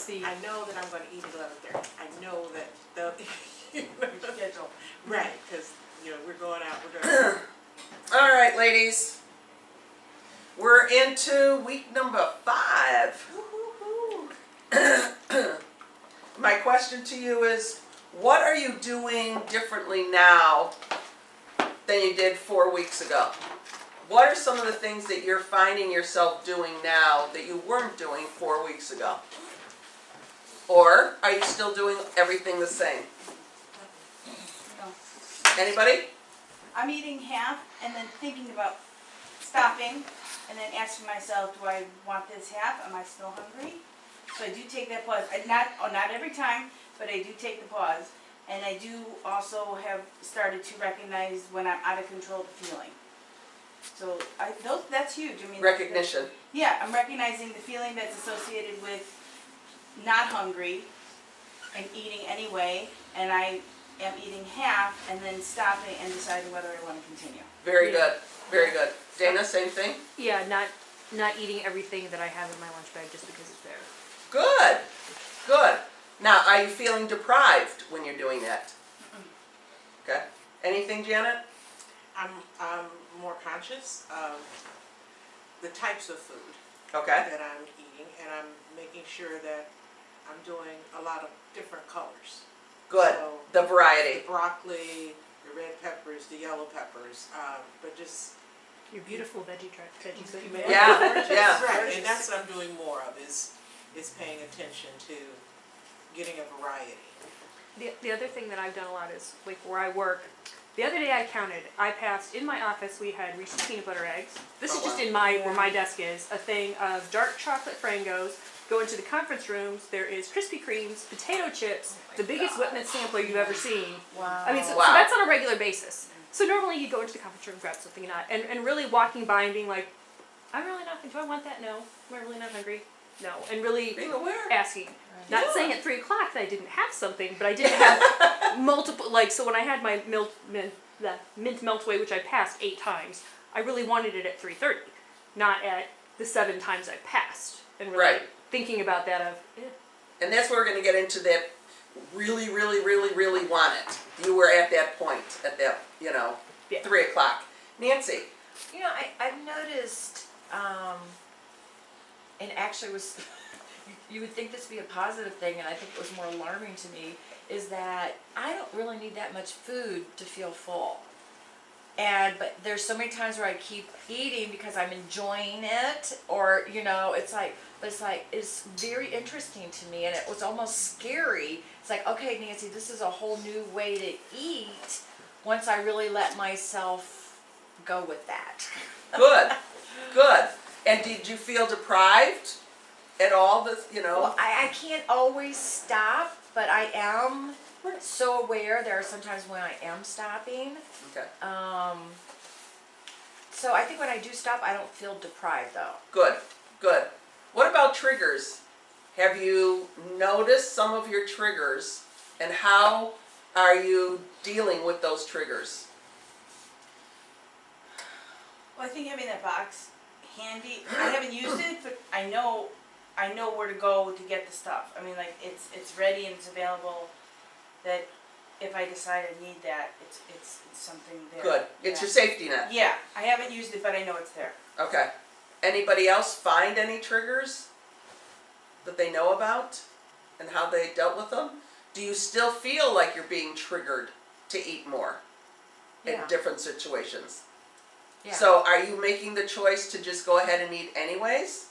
see. I know that I'm gonna eat at 11:30. I know that the, Schedule. right, because, we're going out, we're gonna. All right, ladies. We're into week number 5. Woo-hoo-hoo. My question to you is, what are you doing differently now than you did 4 weeks ago? What are some of the things that you're finding yourself doing now that you weren't doing 4 weeks ago? Or are you still doing everything the same? No. Anybody? I'm eating half and then thinking about stopping and then asking myself, do I want this half? Am I still hungry? So I do take that pause. Not every time, but I do take the pause. And I do also have started to recognize when I'm out of control of the feeling. So that's huge. I mean, Recognition. yeah, I'm recognizing the feeling that's associated with not hungry and eating anyway, and I am eating half and then stopping and deciding whether I want to continue. Very Yeah. good. Very good. Dana, same thing? Yeah, not eating everything that I have in my lunch bag just because it's there. Good. Good. Now, are you feeling deprived when you're doing that? Okay. Anything, Janet? I'm more conscious of the types of food Okay. that I'm eating, and I'm making sure that I'm doing a lot of different colors. Good. So, The the variety. broccoli, the red peppers, the yellow peppers, but just. Your beautiful veggies that you made. Yeah, yeah. Right, and that's what I'm doing more of, is paying attention to getting a variety. The other thing that I've done a lot is, like where I work, the other day I counted, I passed, in my office we had Reese's peanut butter eggs. This Oh, is just wow. in where my desk is, a thing of dark chocolate Frangos. Go into the conference rooms, there is Krispy Kremes, potato chips, the biggest Whitman sampler you've ever seen. Wow. I mean, so Wow. that's on a regular basis. So normally you go into the conference room, grab something and really walking by and being like, I'm really not, do I want that? No. Am I really not hungry? No. And really Being aware. asking. Not Yeah. saying at 3 o'clock that I didn't have something, but I did have multiple, so when I had my the mint meltaway, which I passed 8 times, I really wanted it at 3:30, not at the 7 times I passed. And really Right. thinking about that of, And that's where we're going to get into that really, really, really, really want it. You were at that point, at that, Yeah. 3 o'clock. Nancy. I've noticed, and actually was, you would think this would be a positive thing, and I think it was more alarming to me, is that I don't really need that much food to feel full. But there's so many times where I keep eating because I'm enjoying it, or, it's very interesting to me, and it was almost scary. It's like, okay, Nancy, this is a whole new way to eat once I really let myself go with that. Good. Good. And did you feel deprived at all? Well, I can't always stop, but I am so aware there are sometimes when I am stopping. Okay. So I think when I do stop, I don't feel deprived though. Good. Good. What about triggers? Have you noticed some of your triggers, and how are you dealing with those triggers? Well, I think having that box handy, I haven't used it, but I know where to go to get the stuff. I mean, like, it's ready and it's available, that if I decide I need that, it's something there. Good. It's your safety net. Yeah, I haven't used it, but I know it's there. Okay. Anybody else find any triggers that they know about and how they dealt with them? Do you still feel like you're being triggered to eat more in Yeah. different situations? Yeah. So are you making the choice to just go ahead and eat anyways?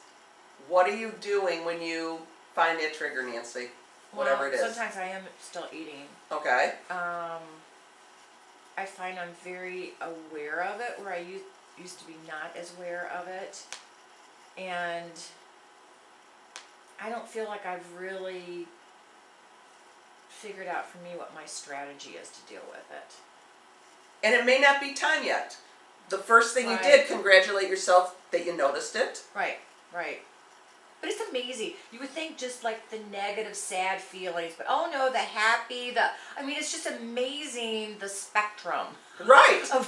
What are you doing when you find that trigger, Nancy? Whatever it is. Sometimes I am still eating. Okay. I find I'm very aware of it, where I used to be not as aware of it. And I don't feel like I've really figured out for me what my strategy is to deal with it. And it may not be time yet. The first thing you Right. did, congratulate yourself that you noticed it. Right. But it's amazing. You would think just like the negative, sad feelings, but oh no, the happy, it's just amazing the spectrum Right. of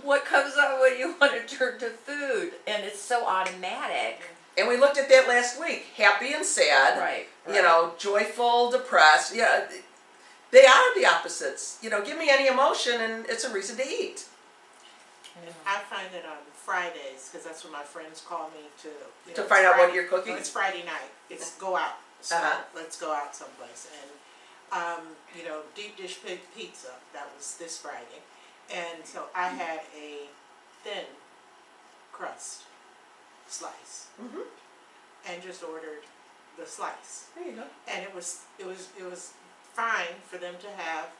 what comes up when you want to turn to food. And it's so automatic. And we looked at that last week, happy and sad, Right. you know, joyful, depressed, yeah, they are the opposites. You know, give me any emotion and it's a reason to eat. And I find that on Fridays, because that's when my friends call me to, you To know, find it's out what Friday- you're cooking? no, it's Friday night, it's go out, so Uh-huh. let's go out someplace, and, you know, deep dish pizza, that was this Friday, and so I had a thin crust slice, Mm-hmm. and just ordered the slice, There you go. and it was fine for them to have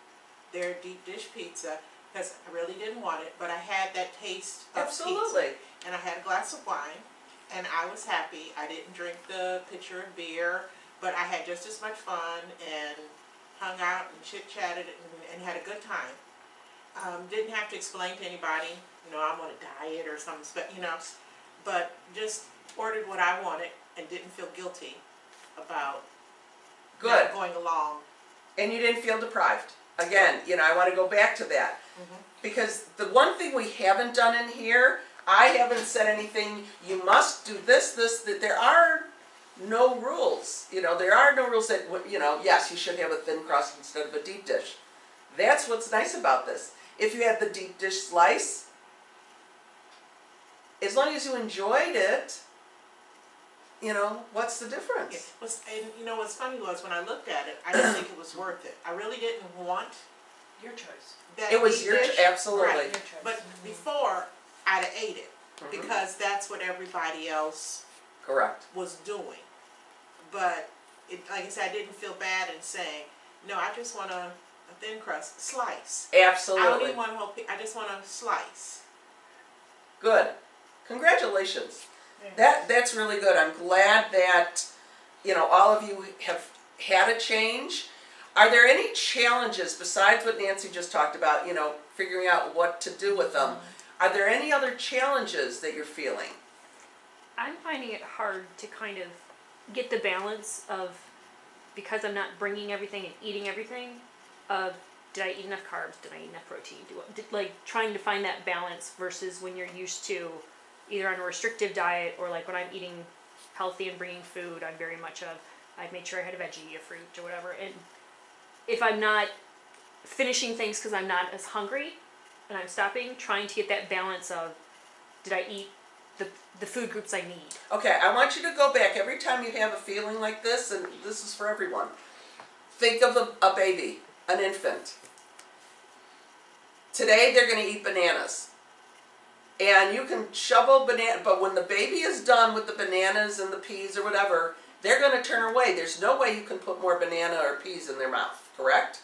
their deep dish pizza, because I really didn't want it, but I had that taste of pizza. Absolutely. And I had a glass of wine, and I was happy. I didn't drink the pitcher of beer, but I had just as much fun and hung out and chit-chatted and had a good time. Didn't have to explain to anybody, you know, I'm on a diet or something, you know, but just ordered what I wanted and didn't feel guilty about Good. not going along. And you didn't feel deprived. Again, you know, I want to go back to that. Because the one thing we haven't done in here, I haven't said anything, you must do this, that there are no rules. You know, there are no rules that, you know, yes, you should have a thin crust instead of a deep dish. That's what's nice about this. If you had the deep dish slice, as long as you enjoyed it, you know, what's the difference? And you know what's funny was when I looked at it, I didn't think it was worth it. I really didn't want Your choice. that It was deep your, dish. absolutely. Right. But before, I'd have ate it, Mhm. because that's what everybody else Correct. was doing. But, like I said, I didn't feel bad in saying, no, I just want a thin crust slice. I don't Absolutely. even want a whole I just want a slice. Good. Congratulations. Yeah. That's really good. I'm glad that, you know, all of you have had a change. Are there any challenges besides what Nancy just talked about, you know, figuring out what to do with them? Are there any other challenges that you're feeling? I'm finding it hard to kind of get the balance of, because I'm not bringing everything and eating everything, of did I eat enough carbs, did I eat enough protein, like trying to find that balance versus when you're used to either on a restrictive diet or like when I'm eating healthy and bringing food, I'm very much of, I've made sure I had a veggie, a fruit or whatever, and if I'm not finishing things because I'm not as hungry and I'm stopping, trying to get that balance of, did I eat the food groups I need? Okay, I want you to go back every time you have a feeling like this, and this is for everyone. Think of a baby, an infant. Today they're going to eat bananas. And you can shovel banana, but when the baby is done with the bananas and the peas or whatever, they're going to turn away. There's no way you can put more banana or peas in their mouth, correct?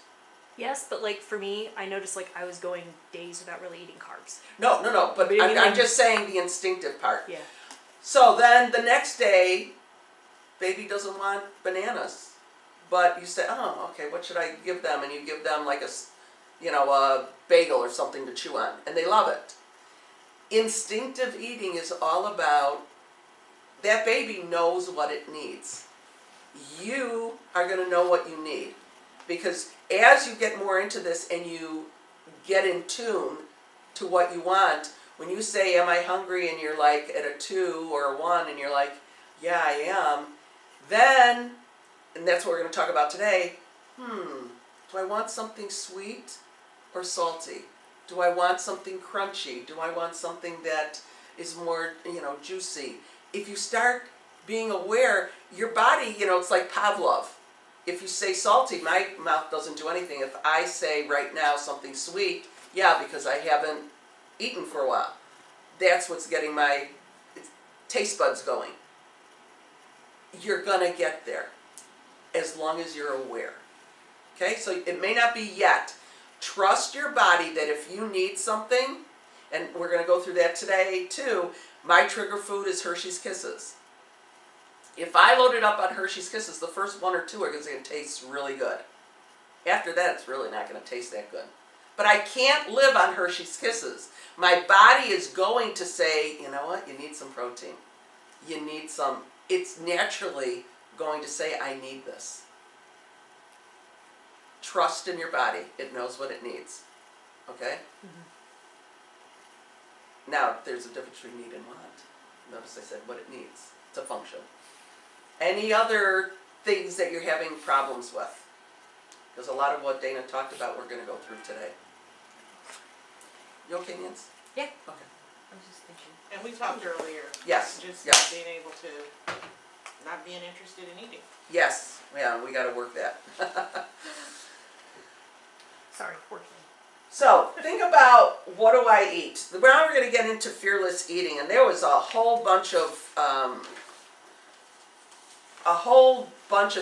Yes, but like for me, I noticed like I was going days without really eating carbs. No, but But you mean I'm like- just saying the instinctive part. Yeah. So then the next day, baby doesn't want bananas, but you say, oh, okay, what should I give them? And you give them like a bagel or something to chew on, and they love it. Instinctive eating is all about, that baby knows what it needs. You are going to know what you need, because as you get more into this and you get in tune to what you want, when you say, am I hungry, and you're like at a 2 or a 1, and you're like, yeah, I am, then, and that's what we're going to talk about today, do I want something sweet or salty? Do I want something crunchy? Do I want something that is more, juicy? If you start being aware, your body, it's like Pavlov. If you say salty, my mouth doesn't do anything. If I say right now something sweet, yeah, because I haven't eaten for a while. That's what's getting my taste buds going. You're gonna get there as long as you're aware. Okay, so it may not be yet. Trust your body that if you need something, and we're gonna go through that today too, my trigger food is Hershey's Kisses. If I load it up on Hershey's Kisses, the first 1 or 2 are going to taste really good. After that, it's really not going to taste that good. But I can't live on Hershey's Kisses. My body is going to say, you know what, you need some protein. You need some, it's naturally going to say, I need this. Trust in your body. It knows what it needs. Okay? Now, there's a difference between need and want. Notice I said what it needs. to function. Any other things that you're having problems with? Because a lot of what Dana talked about, we're gonna go through today. You okay, Nancy? Yeah. Okay. I was just thinking. And we talked earlier, Yes, just yes. not being able to, not being interested in eating. Yes, yeah, we gotta work that. Sorry, working. So, think about, what do I eat? Now we're gonna get into fearless eating, and there was a whole bunch of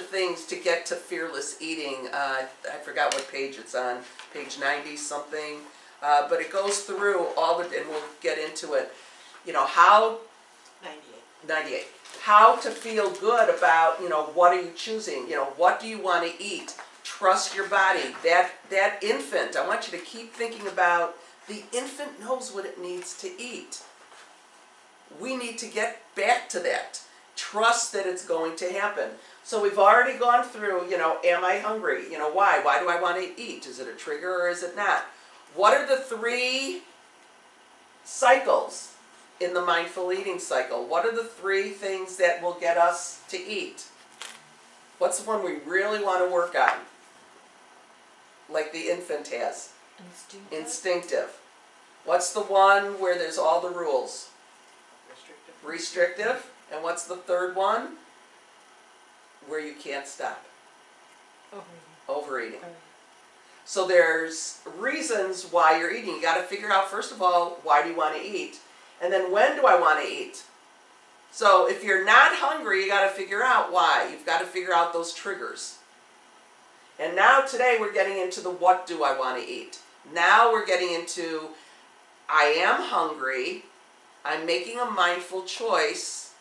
things to get to fearless eating. I forgot what page it's on, page 90 something. But it goes through all of it, and we'll get into it. You know, how 98. How to feel good about, what are you choosing? What do you want to eat? Trust your body. That infant, I want you to keep thinking about, the infant knows what it needs to eat. We need to get back to that. Trust that it's going to happen. So we've already gone through, am I hungry? Why? Why do I want to eat? Is it a trigger or is it not? What are the 3 cycles in the mindful eating cycle? What are the 3 things that will get us to eat? What's the one we really want to work on? Like the infant has. Instinctive. What's the one where there's all the rules? Restrictive. And what's the 3rd one? Where you can't stop. Overeating. So there's reasons why you're eating. You got to figure out, first of all, why do you want to eat? And then when do I want to eat? So if you're not hungry, you got to figure out why. You've got to figure out those triggers. And now today we're getting into the what do I want to eat. Now we're getting into, I am hungry. I'm making a mindful choice.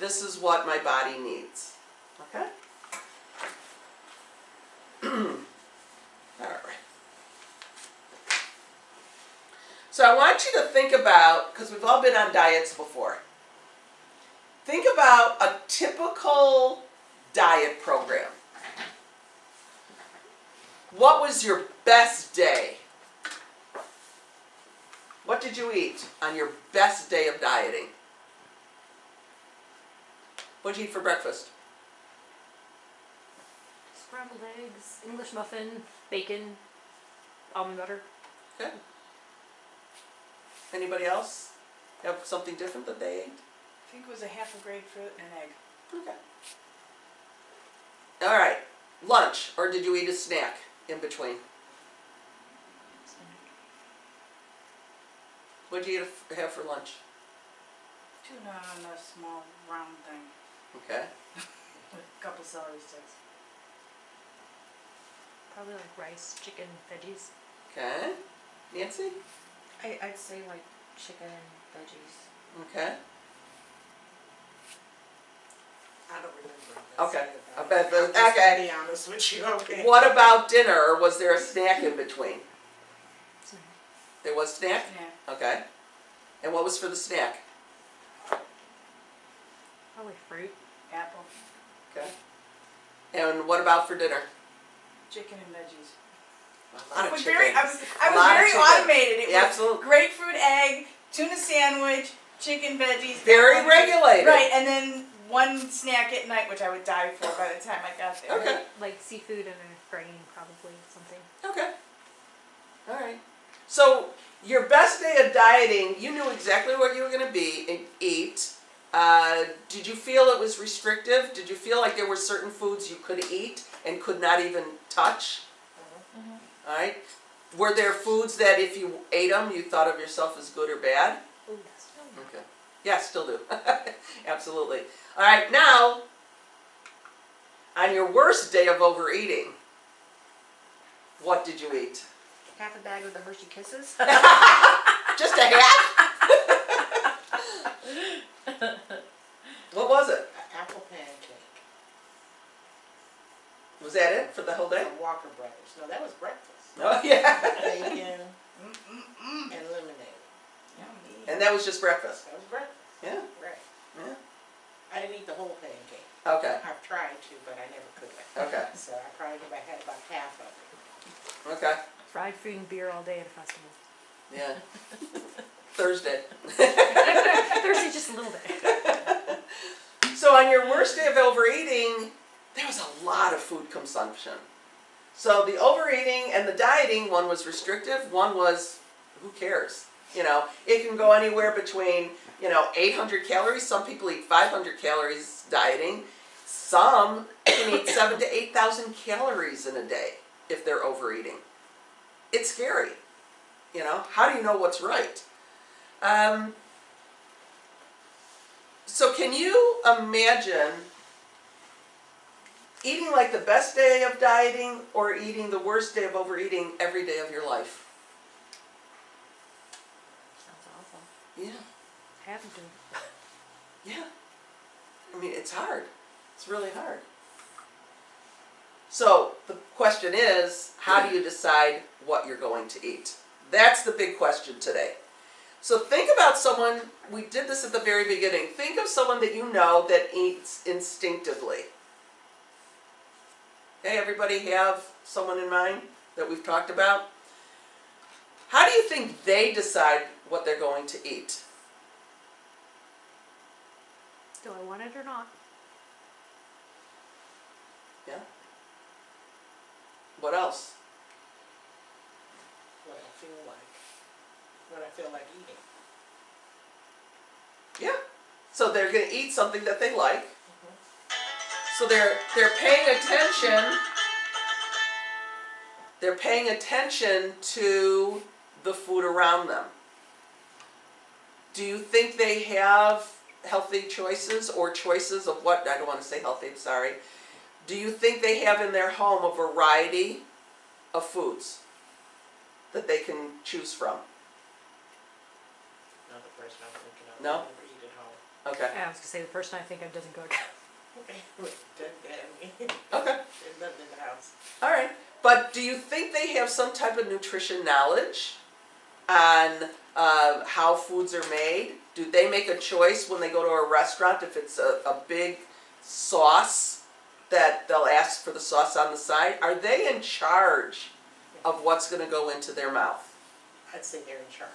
This is what my body needs. Okay? All right. So I want you to think about, because we've all been on diets before, think about a typical diet program. What was your best day? What did you eat on your best day of dieting? What did you eat for breakfast? Scrambled eggs, English muffin, bacon, almond butter. Okay. Anybody else have something different that they ate? I think it was a half a grapefruit and an egg. Okay. All right. Lunch, or did you eat a snack in between? What did you have for lunch? Tuna on a small round thing Okay. with a couple celery sticks. Probably like rice, chicken, veggies. Okay. Nancy? I'd say like chicken and veggies. Okay. I don't remember. Okay. I About bet it. the- I'm just okay. to be honest with you, okay. What about dinner, or was there a snack in between? There was snack? Yeah. Okay. And what was for the snack? Probably fruit. Apple, Okay. And what about for dinner? chicken and veggies. A lot It of was chicken. very, I was A lot of very chicken. automated. It Yeah, was absolutely. grapefruit, egg, tuna sandwich, chicken, veggies. Very apple, regulated. Right, and then one snack at night, which I would die for by the time I got there. Okay. Like seafood and a grain, probably something. Okay. All right. So your best day of dieting, you knew exactly what you were going to be and eat. Did you feel it was restrictive? Did you feel like there were certain foods you could eat and could not even touch? All right. Were there foods that if you ate them, you thought of yourself as good or bad? Oh yes. Okay. Yeah, still do. Absolutely. All right. Now, on your worst day of overeating, what did you eat? Half a bag of the Hershey Kisses. Just a half? What was it? Apple pancake. Was that it for the whole day? From Walker Brothers. No, that was breakfast. Oh, yeah. Bacon Mm-mm-mm. and lemonade. Yummy. And that was just breakfast? That was breakfast. Yeah. Right. Yeah. I didn't eat the whole pancake. Okay. I've tried to, but I never could. Okay. So I probably had about half of it. Okay. Fried food and beer all day at a festival. Yeah. Thursday. Thursday, just a little bit. So on your worst day of overeating, there was a lot of food consumption. So the overeating and the dieting, one was restrictive, one was, who cares? You know, it can go anywhere between, 800 calories. Some people eat 500 calories dieting. Some can eat 7,000 to 8,000 calories in a day if they're overeating. It's scary. How do you know what's right? So can you imagine eating like the best day of dieting or eating the worst day of overeating every day of your life? Sounds awful. Yeah, Having to. yeah. I mean, it's hard. It's really hard. So the question is, how do you decide what you're going to eat? That's the big question today. So think about someone, we did this at the very beginning, think of someone that you know that eats instinctively. Okay, everybody have someone in mind that we've talked about? How do you think they decide what they're going to eat? Do I want it or not? Yeah? What else? What I feel like. What I feel like eating. Yeah. So they're going to eat something that they like. So they're paying attention. They're paying attention to the food around them. Do you think they have healthy choices or choices of what? I don't want to say healthy, I'm sorry. Do you think they have in their home a variety of foods that they can choose from? Not the person I'm thinking of. No? I never eat at home. Okay. I was gonna say the person I think of doesn't cook. There's Okay. nothing in the house. All right. But do you think they have some type of nutrition knowledge on how foods are made? Do they make a choice when they go to a restaurant if it's a big sauce that they'll ask for the sauce on the side? Are they in charge of what's going to go into their mouth? I'd say they're in charge.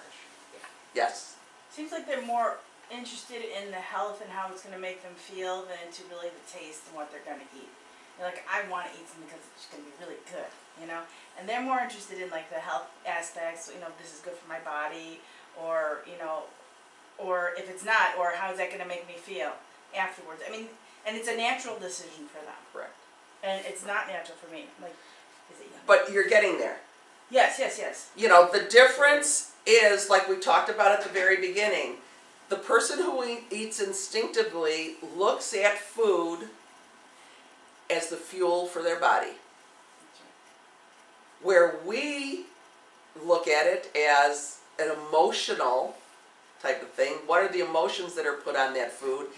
Yeah. Yes. Seems like they're more interested in the health and how it's going to make them feel than into really the taste and what they're going to eat. They're like, I want to eat something because it's going to be really good, And they're more interested in like the health aspects, this is good for my body, or, or if it's not, or how's that going to make me feel afterwards. I mean, and it's a natural decision for them. Correct. And it's not natural for me. Like, is it yummy? But you're getting there. Yes. The difference is, like we talked about at the very beginning, the person who eats instinctively looks at food as the fuel for their body. Where we look at it as an emotional type of thing. What are the emotions that are put on that food?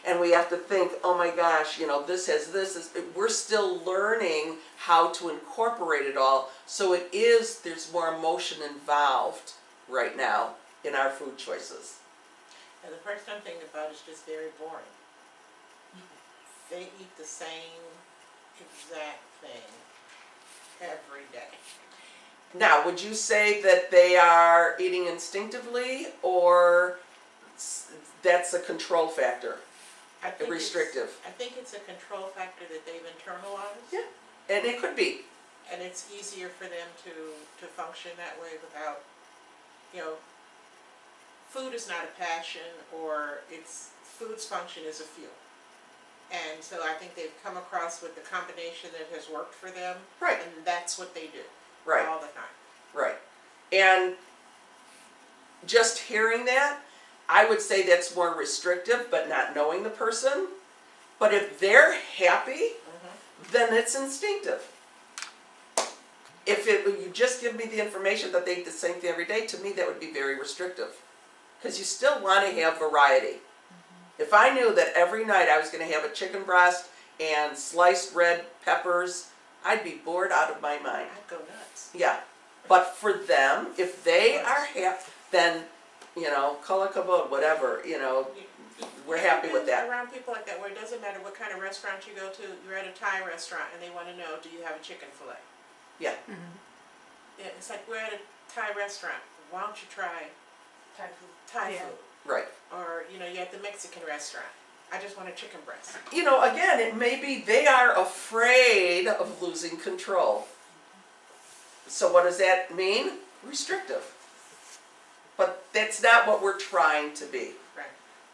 And we have to think, oh my gosh, this has this. We're still learning how to incorporate it all. So there's more emotion involved right now in our food choices. And the person I'm thinking about is just very boring. They eat the same exact thing every day. Now, would you say that they are eating instinctively, or that's a control factor, I think restrictive? I think it's a control factor that they've internalized. Yeah. And it could be. And it's easier for them to function that way without, food is not a passion, or food's function is a fuel. And so I think they've come across with the combination that has worked for them. Right. And that's what they do. Right. All the time. Right. And just hearing that, I would say that's more restrictive, but not knowing the person. But if they're happy, then it's instinctive. If you just give me the information that they eat the same thing every day, to me that would be very restrictive. Because you still want to have variety. If I knew that every night I was going to have a chicken breast and sliced red peppers, I'd be bored out of my mind. I'd go nuts. Yeah. But for them, if they are happy, then, kala kabod, whatever, we're happy with that. Around people like that, where it doesn't matter what kind of restaurant you go to, you're at a Thai restaurant and they want to know, do you have a chicken fillet? Yeah. Yeah, it's like, we're at a Thai restaurant, why don't you try Thai food. Thai Yeah. food? Right. Or, you know, you're at the Mexican restaurant, I just want a chicken breast. You know, again, it may be they are afraid of losing control. So what does that mean? Restrictive. But that's not what we're trying to be. Right.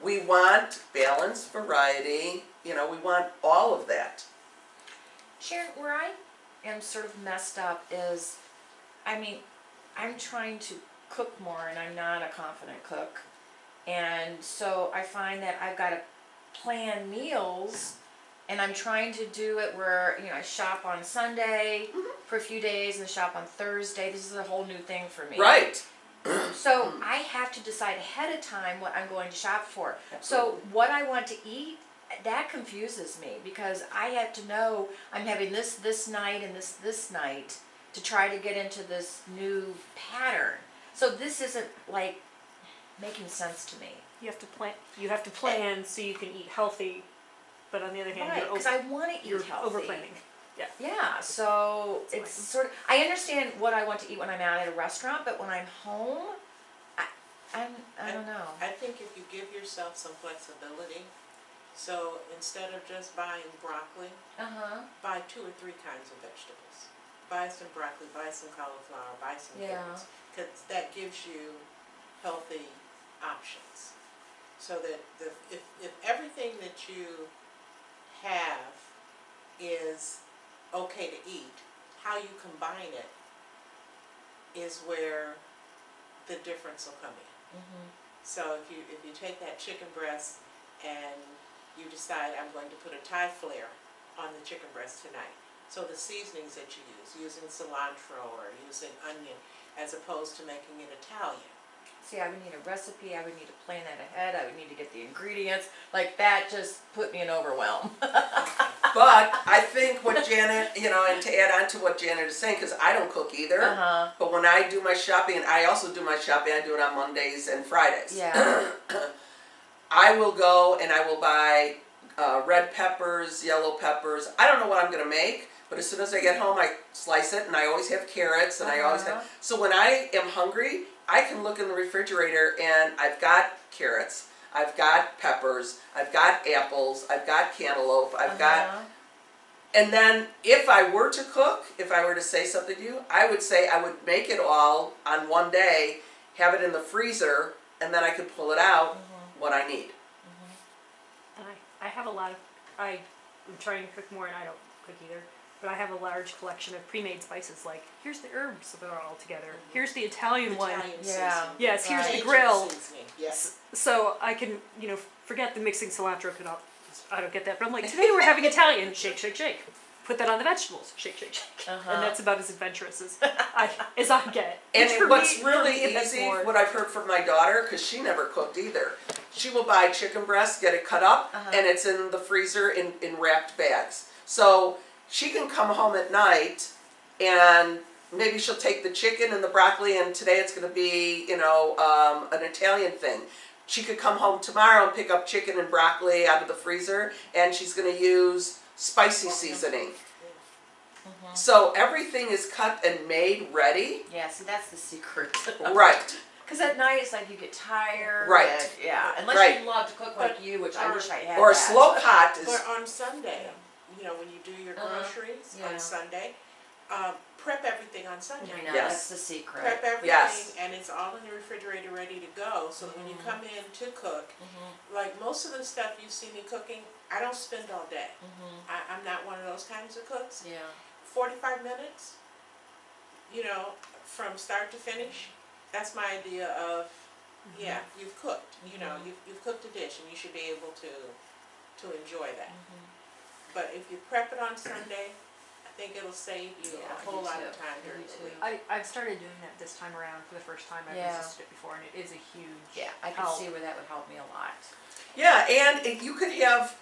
We want balance, variety, you know, we want all of that. Sharon, where I am sort of messed up is, I mean, I'm trying to cook more and I'm not a confident cook. And so I find that I've got to plan meals and I'm trying to do it where, you know, I shop on Sunday for a few days and shop on Thursday. This is a whole new thing for me. Right. So I have to decide ahead of time what I'm going to shop for. So what I want to eat, that confuses me because I have to know I'm having this night and this night to try to get into this new pattern. So this isn't like making sense to me. You have to plan. You have to plan so you can eat healthy, but on the other hand, Right, because I want to you're eat healthy. over planning. Yeah, so That's it's fine. sort of, I understand what I want to eat when I'm out at a restaurant, but when I'm home, I don't know. I think if you give yourself some flexibility, so instead of just buying broccoli, Uh-huh. buy 2 or 3 kinds of vegetables. Buy some broccoli, buy some cauliflower, buy some Yeah. carrots, because that gives you healthy options. So that if everything that you have is okay to eat, how you combine it is where the difference will come in. Mm-hmm. So if you take that chicken breast and you decide I'm going to put a Thai flair on the chicken breast tonight. So the seasonings that you use, using cilantro or using onion, as opposed to making it Italian. See, I would need a recipe, I would need to plan that ahead, I would need to get the ingredients, like that just put me in overwhelm. But I think what Janet, you know, and to add on to what Janet is saying, because I don't cook either, Uh-huh, but when I do my shopping, and I also do my shopping, I do it on Mondays and Fridays. yeah, I will go and I will buy red peppers, yellow peppers. I don't know what I'm going to make, but as soon as I get home, I slice it, and I always have carrots, and I always Uh-huh. have. So when I am hungry, I can look in the refrigerator, and I've got carrots, I've got peppers, I've got apples, I've got cantaloupe, I've got. uh-huh. And then if I were to cook, if I were to say something to you, I would say I would make it all on one day, have it in the freezer, and then I could pull it out when I need. And I have a lot of, I'm trying to cook more and I don't cook either, but I have a large collection of pre-made spices, like, here's the herbs that are all together, here's the Italian one, Italian Yeah. seasoning. yes, here's the Cajun grill. seasoning, yes. So I can, you know, forget the mixing cilantro, because I don't get that, but I'm like, today we're having Italian, shake, shake, shake. Put that on the vegetables, shake, shake, shake. Uh-huh. And that's about as adventurous as I get. And Which for what's me- for really me, that's easy, more- what I've heard from my daughter, because she never cooked either, she will buy chicken breast, get it cut up, Uh-huh. and it's in the freezer in wrapped bags. So she can come home at night, and maybe she'll take the chicken and the broccoli, and today it's going to be, you know, an Italian thing. She could come home tomorrow and pick up chicken and broccoli out of the freezer, and she's going to use spicy seasoning. Mhm. So everything is cut and made ready. Yeah, see, that's the secret. Right. Because at night it's like you get tired. Right. and- yeah, unless Right. you love to cook like you, which I wish I had. Or a that. slow pot is, But on Sunday, you know, when you do your Uh-huh. groceries Yeah. on Sunday, prep everything on Sunday. I know, Yes. that's the secret. Prep everything, Yes. and it's all in the refrigerator ready to go, so that when you come in to cook, Mm-hmm, like most of the stuff you see me cooking, I don't spend all day. mm-hmm, I'm not one of those kinds of cooks. yeah. 45 minutes, you know, from start to finish, that's my idea of, yeah, you've cooked, you know, you've cooked a dish and you should be able to enjoy that. Mm-hmm. But if you prep it on Sunday, I think it'll save you Yeah, I a whole do lot too. of time I during do the too. week. I've started doing that this time around for the first time. I've Yeah. resisted it before, and it is a huge Yeah, I can help. see where that would help me a lot. yeah, and you could have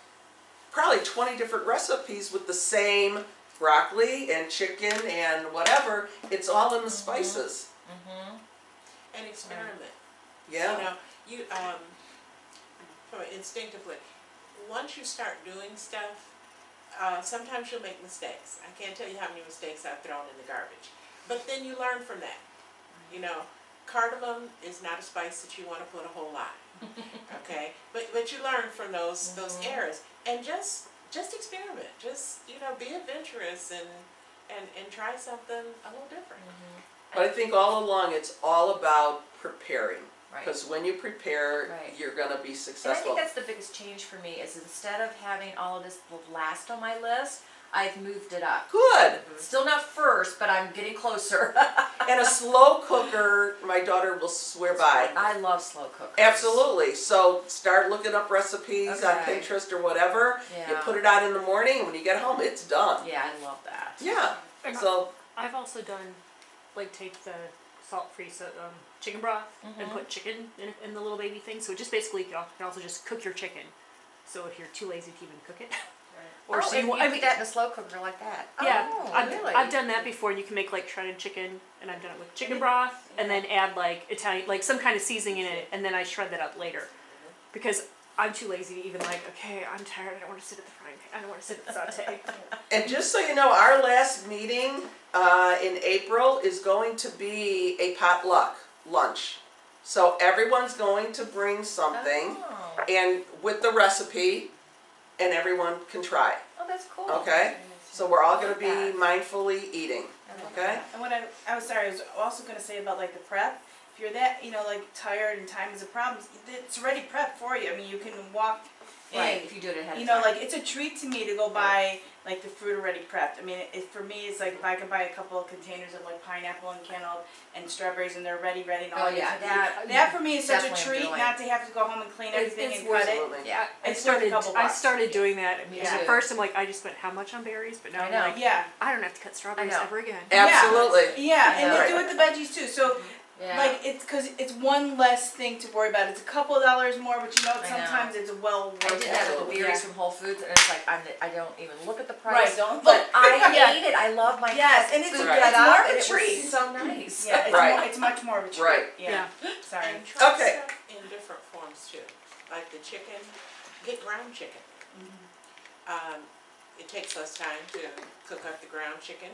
probably 20 different recipes with the same broccoli and chicken and whatever. It's all in the spices. Mm-hmm. And experiment. Yeah. You know, you instinctively, once you start doing stuff, sometimes you'll make mistakes. I can't tell you how many mistakes I've thrown in the garbage. But then you learn from that. You know, cardamom is not a spice that you want to put a whole lot. Okay, but you learn from those errors, and just experiment, just, you know, be adventurous and try something a little different. But I think all along, it's all about preparing. Right. Because when you prepare, Right. you're gonna be And I successful. think that's the biggest change for me is instead of having all of this last on my list, I've moved it up. Good. Still not first, but I'm getting closer. And a slow cooker, my daughter will swear by. I love slow cookers. Absolutely. So start looking up recipes on Okay. Pinterest or whatever. You Yeah. put it out in the morning. When you get home, it's done. Yeah, I love that. Yeah. And So I've also done, like, take the salt-free chicken broth and put chicken in the little baby thing. So just basically, you can also just cook your chicken. So if you're too lazy to even cook it, or Oh, so and you want, you I put mean, that in a slow cooker like that. yeah, Oh, really? I've done that before. You can make like shredded chicken, and I've done it with chicken broth, and then add like Italian, like some kind of seasoning in it, and then I shred that up later, because I'm too lazy to even like. Okay, I'm tired. I don't want to sit at the frying pan. I don't want to sit at the saute. And just so you know, our last meeting in April is going to be a potluck lunch. So everyone's going to bring something, Oh, and with the recipe, and everyone can try. oh that's cool. Okay? So we're all going to be That. mindfully eating. I like Okay? that. And what I was sorry, I was also gonna say about like the prep, if you're that, you know, like tired and time is a problem, it's already prepped for you. I mean, you can walk in. Right, if you do it ahead You of know, time. like it's a treat to me to go buy like the fruit already prepped. I mean, for me, it's like if I can buy a couple of containers of like pineapple and cantaloupe and strawberries and they're ready and all Oh, yeah, that for me is such a definitely treat, doing. not to have to go home and clean everything it's and cut it. Absolutely. Yeah. I It's worth a started. couple I bucks. started doing that. I mean, Me at too. first I'm like, I just spent how much on berries, but now I I'm know. like, Yeah, I don't have to cut strawberries I know. ever again. Absolutely. yeah, and Yeah. they do with the veggies too. So Yeah. like it's because it's one less thing to worry about. It's a couple of dollars more, but you know I know. sometimes it's well worth I did it. that with the Absolutely. berries from Whole Foods, and it's like I don't even look at the price. Right, don't But I Yeah. ate it. I love my Yes, and it's food Right. cut it's up, more of and a it was treat. so nice. Yeah, it's, Right. it's much more of a treat. Right. Yeah. Sorry. And try Okay. stuff in different forms too, like the chicken, get ground chicken. It takes less time to cook up the ground chicken,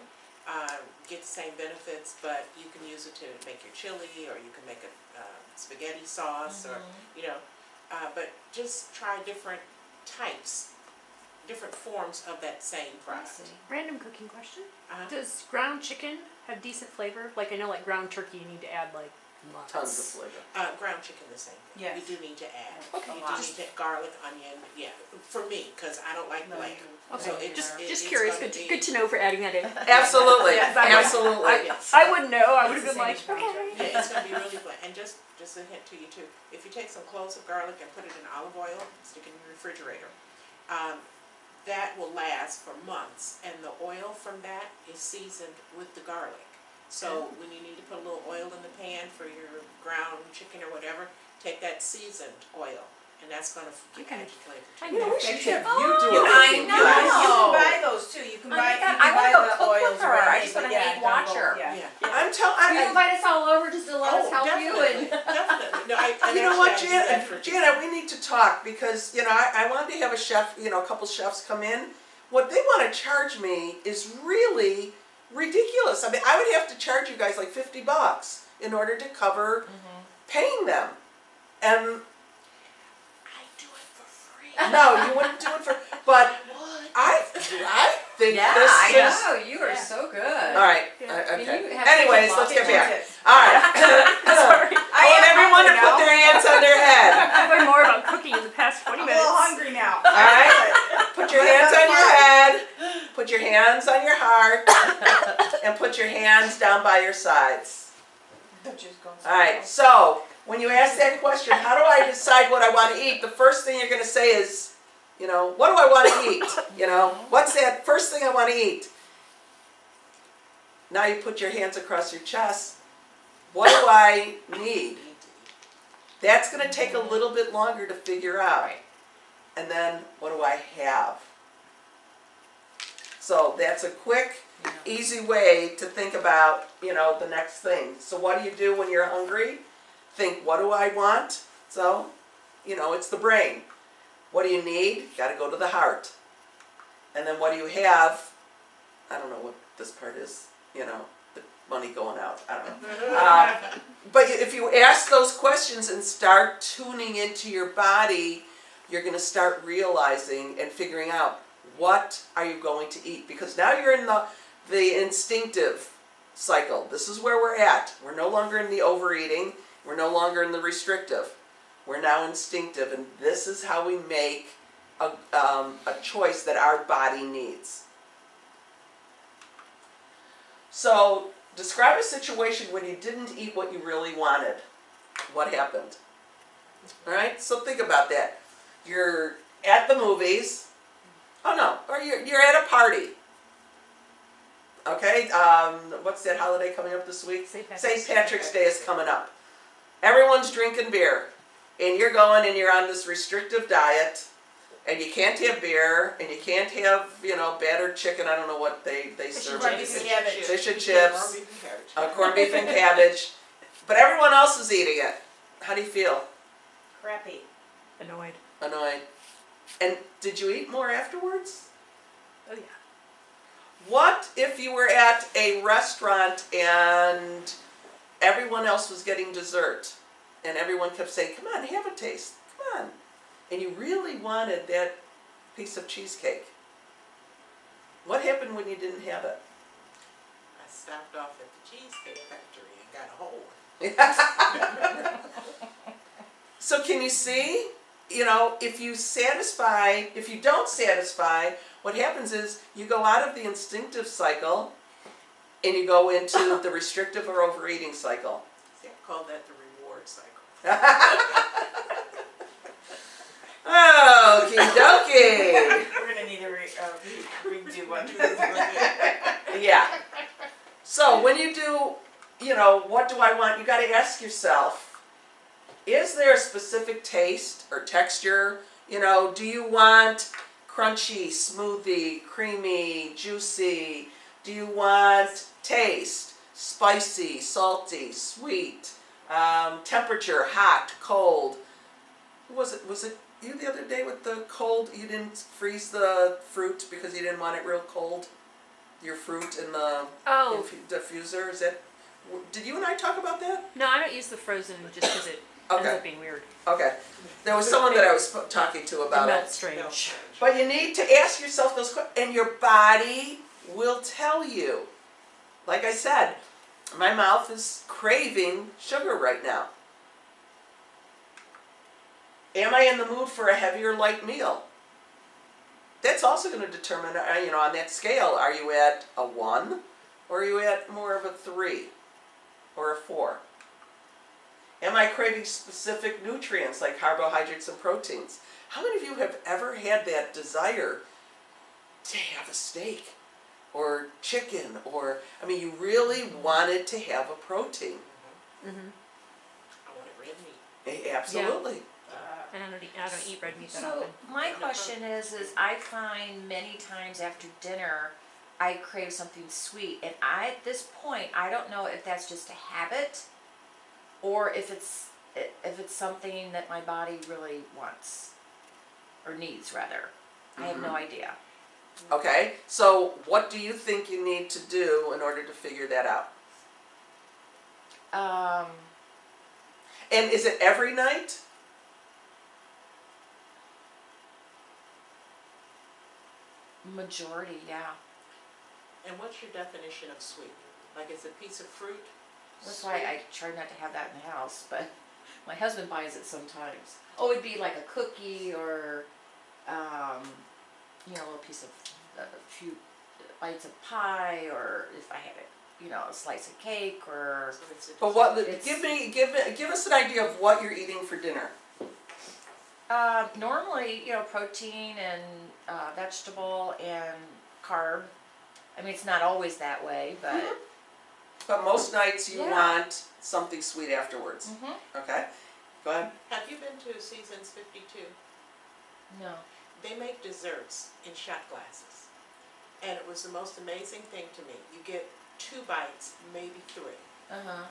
get the same benefits, but you can use it to make your chili, or you can make a spaghetti sauce, or, you know, but just try different types, different forms of that same product. Random cooking question: Uh, does ground chicken have decent flavor? Like I know, like ground turkey, you need to add like lots. Tons of flavor. Ground chicken the same thing. Yes. You do need to add. Okay. You do need to garlic, onion, yeah, for me, cause I don't like No, bland. Okay, So it's- just it's curious. gonna Good, be- good to know for adding that in. Absolutely. Yes, Absolutely. I wouldn't know. I would have It's been the like, same as ground okay. Yeah, it's gonna be really bland, and just a hint to you too, if you take some cloves of garlic and put it in olive oil, stick it in your refrigerator, that will last for months, and the oil from that is seasoned with the garlic. So when you need to put a little oil in the pan for your ground chicken or whatever, take that seasoned oil, and that's gonna give Okay. you flavor. I You know, know. we should That's have it. you do You a I cooking know. class. You can buy those too. You can Oh buy, my you God, can I wanna buy go the cook with oils her. I already, just but wanna yeah, hate don't watch go- her. Yeah. I'm telling. You invite us all over just to let us help you and. Definitely, no, I You know what, actually I do that for Janet? Janet, we need to talk because you know I wanted to have a chef, you know, a couple chefs come in. What they want to charge me is really ridiculous. I mean, I would have to charge you guys like $50 in order to cover paying them, and I do it for free. no, you wouldn't do it for. But I think Yeah, this I is know, you are so good. all right. Yeah. Can Okay. you have Anyways, some let's get lobster? back. All right. Sorry. I want everyone to put their hands on their head. I've learned more about cooking in the past 20 I'm a minutes. little hungry now. All right. Put your hands on your head. Put your hands on your heart. And put your hands down by your sides. All right. So when you ask that question, how do I decide what I want to eat? The first thing you're going to say is, you know, what do I want to eat? You know, what's that first thing I want to eat? Now you put your hands across your chest. What do I need? That's going to take a little bit longer to figure out. Right. And then what do I have? So that's a quick, Yeah. easy way to think about, you know, the next thing. So what do you do when you're hungry? Think, what do I want? So, you know, it's the brain. What do you need? Got to go to the heart. And then what do you have? I don't know what this part is, you know. the money going out, I don't know. But if you ask those questions and start tuning into your body, you're gonna start realizing and figuring out what are you going to eat, because now you're in the instinctive cycle. This is where we're at. We're no longer in the overeating, we're no longer in the restrictive. We're now instinctive, and this is how we make a choice that our body needs. So, describe a situation when you didn't eat what you really wanted. What happened? All right, so think about that. You're at the movies. Oh no, or you're at a party. Okay, what's that holiday coming up this week? St. Patrick's Day is coming up. Everyone's drinking beer, and you're going and you're on this restrictive diet, and you can't have beer, and you can't have, battered chicken. I don't know what they serve. corned beef and cabbage. Fish and Corned chips, beef and cabbage. corned beef and cabbage, but everyone else is eating it. How do you feel? Crappy. Annoyed. Annoyed. And did you eat more afterwards? Oh yeah. What if you were at a restaurant and everyone else was getting dessert and everyone kept saying, come on, have a taste, come on. And you really wanted that piece of cheesecake. What happened when you didn't have it? I stopped off at the Cheesecake Factory and got a whole one. So can you see, if you don't satisfy, what happens is you go out of the instinctive cycle and you go into the restrictive or overeating cycle. See, I call that the reward cycle. Okie dokie. We're gonna need a redo one. Yeah. So when you do, what do I want? You got to ask yourself, is there a specific taste or texture? Do you want crunchy, smoothie, creamy, juicy? Do you want taste, spicy, salty, sweet, temperature, hot, cold? Was it you the other day with the cold? You didn't freeze the fruit because you didn't want it real cold? Your fruit in the diffuser? Did you and I talk about that? No, I don't use the frozen just because it ends Okay. up being weird. Okay. There was someone that I was talking to It about melts it. strange. But you need to ask yourself those questions, and your body will tell you. Like I said, my mouth is craving sugar right now. Am I in the mood for a heavy or light meal? That's also going to determine, on that scale, are you at a 1 or are you at more of a 3 or a 4? Am I craving specific nutrients like carbohydrates and proteins? How many of you have ever had that desire to have a steak or chicken you really wanted to have a protein? Mm-hmm. I want it red meat. Absolutely. And I don't eat red meat that So often. my question is I find many times after dinner, I crave something sweet, and at this point, I don't know if that's just a habit, or if it's something that my body really wants, or needs rather. I have no idea. Okay, so what do you think you need to do in order to figure that out? And is it every night? Majority, yeah. And what's your definition of sweet? Like it's a piece of fruit? That's why I try not to have that in the house, but my husband buys it sometimes. Oh, it'd be like a cookie or, a little piece of, a few bites of pie, or if I had a slice of cake, or. So it's a But what? It's- Give us an idea of what you're eating for dinner. Normally, protein and vegetable and carb. I mean, it's not always that way, but. But most nights you Yeah. want something sweet afterwards. Mhm. Okay, go ahead. Have you been to Seasons 52? No. They make desserts in shot glasses. And it was the most amazing thing to me. You get 2 bites, maybe 3. Uh-huh.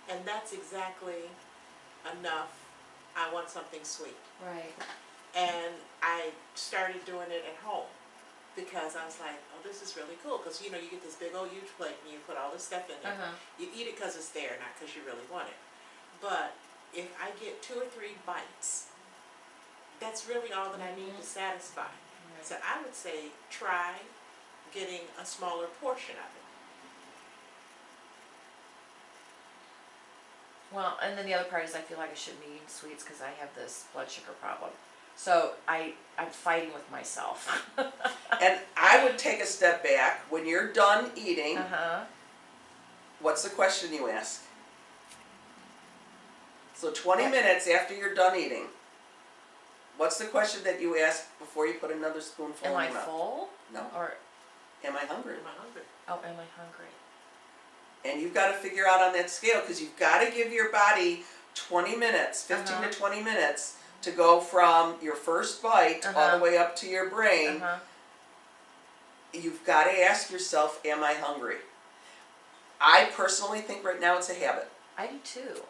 And that's exactly enough. I want something sweet. Right. And I started doing it at home because because I was like, oh, this is really cool, because you know, you get this big old huge plate and you put all this stuff in there. You eat it because it's there, not because you really want it. But if I get 2 or 3 bites, that's really all that I need to satisfy. So I would say try getting a smaller portion of it. Well, and then the other part is I feel like I shouldn't be eating sweets because I have this blood sugar problem. So I'm fighting with myself. And I would take a step back. When you're done eating, what's the question you ask? So 20 minutes after you're done eating, what's the question that you ask before you put another spoonful Am in I your mouth? full? No. Or, Am I hungry? Am I hungry? oh, am I hungry? And you've got to figure out on that scale, because you've got to give your body 20 minutes, 15 to 20 minutes to go from your first bite all the way up to your brain. You've got to ask yourself, am I hungry? I personally think right now it's a habit. I do too.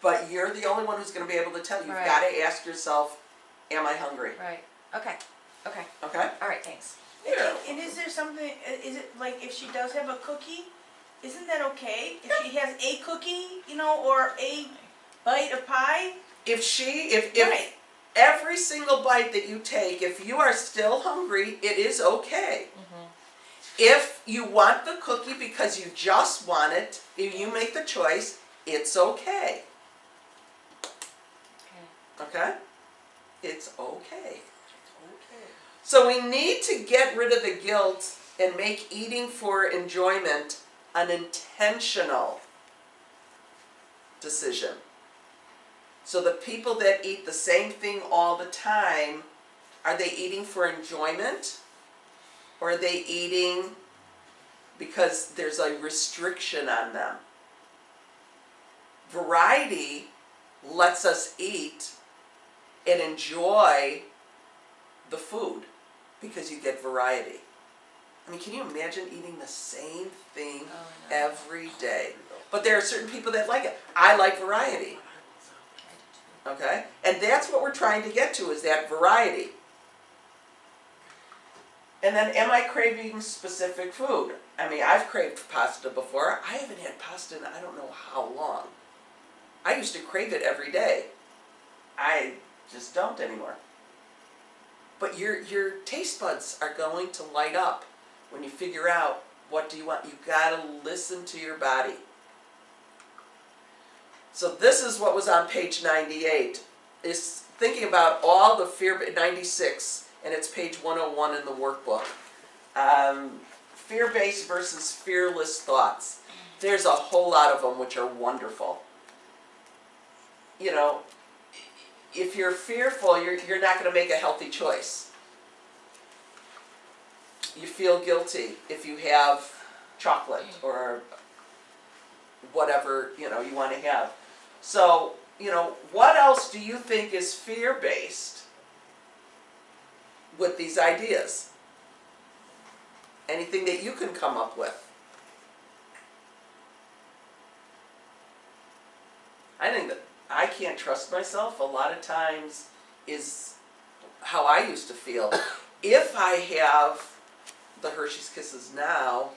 But you're the only one who's going to be able to tell. You've Right. got to ask yourself, am I hungry? Right. Okay. Okay. Okay? All right, thanks. Yeah. And is there something, is it like if she does have a cookie, isn't that okay? If she has a cookie, you know, or a bite of pie? If Right. every single bite that you take, if you are still hungry, it is okay. If you want the cookie because you just want it, if you make the choice, it's okay. Okay? It's okay. So we need to get rid of the guilt and make eating for enjoyment an intentional decision. So the people that eat the same thing all the time, are they eating for enjoyment? Or are they eating because there's a restriction on them? Variety lets us eat and enjoy the food because you get variety. I mean, can you imagine eating the same thing every day? But there are certain people that like it. I like variety. Okay? And that's what we're trying to get to, is that variety. And then, am I craving specific food? I mean, I've craved pasta before. I haven't had pasta in I don't know how long. I used to crave it every day. I just don't anymore. But your taste buds are going to light up when you figure out what do you want. You gotta listen to your body. So this is what was on page 98. Is thinking about all the fear, 96, and it's page 101 in the workbook. Fear-based versus fearless thoughts. There's a whole lot of them which are wonderful. You know, if you're fearful, you're not going to make a healthy choice. You feel guilty if you have chocolate or whatever, you want to have. So, what else do you think is fear-based with these ideas? Anything that you can come up with? I think that I can't trust myself a lot of times is how I used to feel. If I have the Hershey's Kisses now,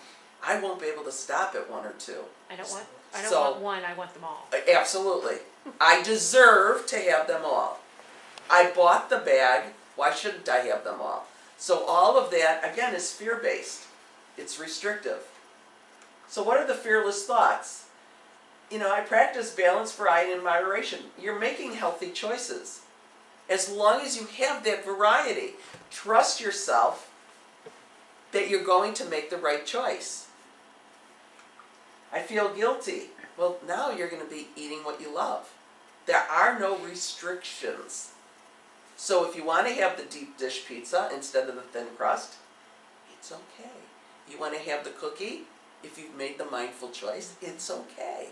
I won't be able to stop at 1 or 2. I don't want So- one, I want them all. Absolutely. I deserve to have them all. I bought the bag, why shouldn't I have them all? So all of that, again, is fear-based. It's restrictive. So what are the fearless thoughts? I practice balance, variety, and moderation. You're making healthy choices. As long as you have that variety, trust yourself that you're going to make the right choice. I feel guilty. Well, now you're going to be eating what you love. There are no restrictions. So if you want to have the deep dish pizza instead of the thin crust, it's okay. You want to have the cookie, if you've made the mindful choice, it's okay.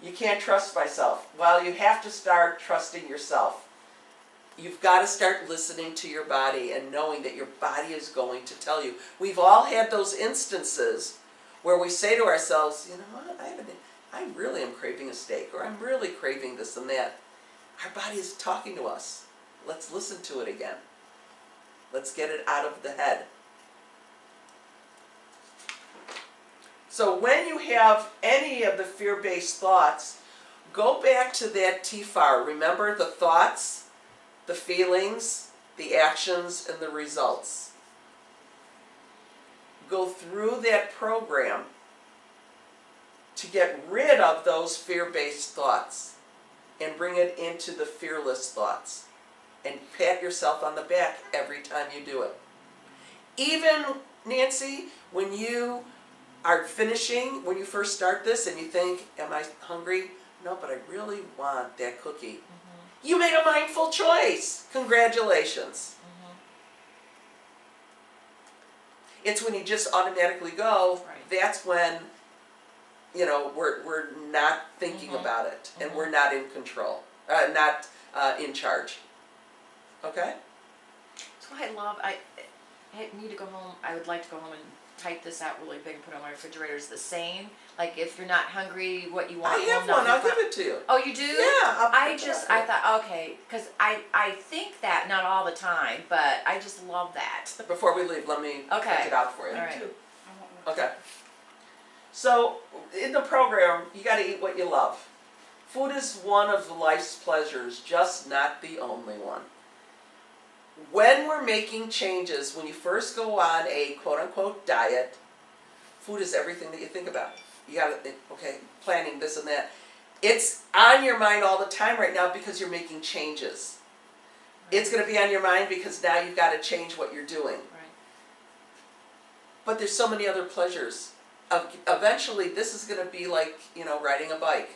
You can't trust myself. Well, you have to start trusting yourself. You've got to start listening to your body and knowing that your body is going to tell you. We've all had those instances where we say to ourselves, you know what, I really am craving a steak, or I'm really craving this and that. Our body is talking to us. Let's listen to it again. Let's get it out of the head. So when you have any of the fear-based thoughts, go back to that TFAR. Remember the thoughts, the feelings, the actions, and the results. Go through that program to get rid of those fear-based thoughts and bring it into the fearless thoughts. And pat yourself on the back every time you do it. Even, Nancy, when you are finishing, when you first start this and you think, am I hungry? No, but I really want that cookie. You made a mindful choice. Congratulations. It's when you just automatically go, Right. that's when, you know, we're not thinking about it and we're not in control, not in charge. Okay? So I need to go home, I would like to go home and type this out really big and put it on my refrigerator. Is the same? Like if you're not hungry, what you want I have will not one. be I'll fine. give it to you. Oh, you do? Yeah. I thought, okay, because I think that, not all the time, but I just love that. Before we leave, let me Okay. check it out for you. All right. Too. I won't know. Okay. So, in the program, you gotta eat what you love. Food is one of life's pleasures, just not the only one. When we're making changes, when you first go on a quote-unquote diet, food is everything that you think about. You gotta think, okay, planning this and that. It's on your mind all the time right now because you're making changes. It's gonna be on your mind because now you've gotta change what you're doing. Right. But there's so many other pleasures. Eventually, this is going to be like, you know, riding a bike.